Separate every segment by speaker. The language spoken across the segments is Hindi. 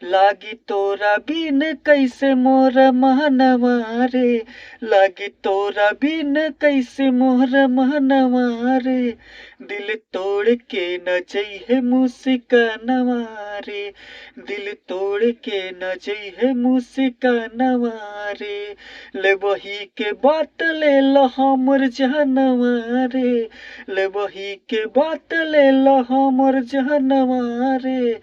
Speaker 1: लागी तोरा बिन कैसे मोरा महनवा रे, लागी तोरा बिन कैसे मोरा महनवा रे, दिल तोड़ के न जइहे मुस्कानवा रे, दिल तोड़ के न जइहे मुस्कानवा रे, ले बही के बात ले लो हमर जानवा रे, ले बही के बात ले लो हमर जानवा रे,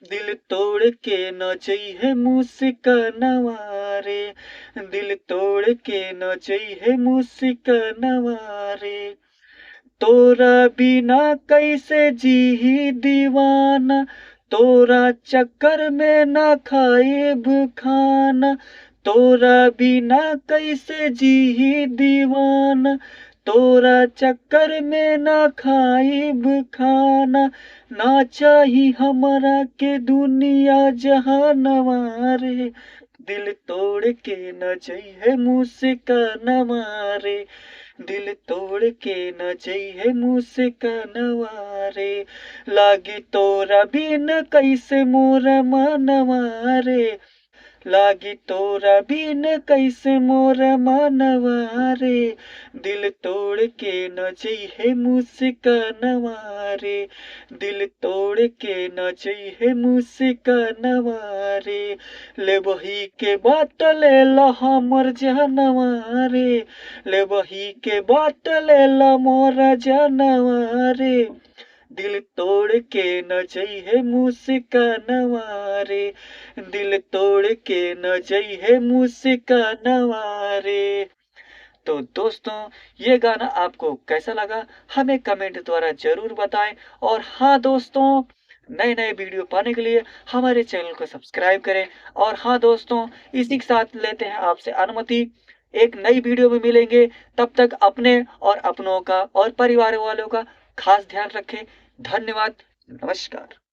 Speaker 1: दिल तोड़ के न जइहे मुस्कानवा रे, दिल तोड़ के न जइहे मुस्कानवा रे, तोरा बिना कैसे जीही दीवाना, तोरा चक्कर में ना खाइब खाना, तोरा बिना कैसे जीही दीवाना, तोरा चक्कर में ना खाइब खाना, ना चाही हमरा के दुनिया जहानवा रे, दिल तोड़ के न जइहे मुस्कानवा रे, दिल तोड़ के न जइहे मुस्कानवा रे, लागी तोरा बिन कैसे मोरा मनवा रे, लागी तोरा बिन कैसे मोरा मनवा रे, दिल तोड़ के न जइहे मुस्कानवा रे, दिल तोड़ के न जइहे मुस्कानवा रे, ले बही के बात ले लो हमर जानवा रे, ले बही के बात ले लो मोरा जानवा रे, दिल तोड़ के न जइहे मुस्कानवा रे, दिल तोड़ के न जइहे मुस्कानवा रे। तो दोस्तों, ये गाना आपको कैसा लगा हमें कमेंट द्वारा जरूर बताएं। और हाँ दोस्तों, नए नए वीडियो पाने के लिए हमारे चैनल को सब्सक्राइब करें। और हाँ दोस्तों, इसी के साथ लेते हैं आपसे अनुमति, एक नई वीडियो में मिलेंगे। तब तक अपने और अपनों का और परिवार वालों का खास ध्यान रखें। धन्यवाद, नमस्कार।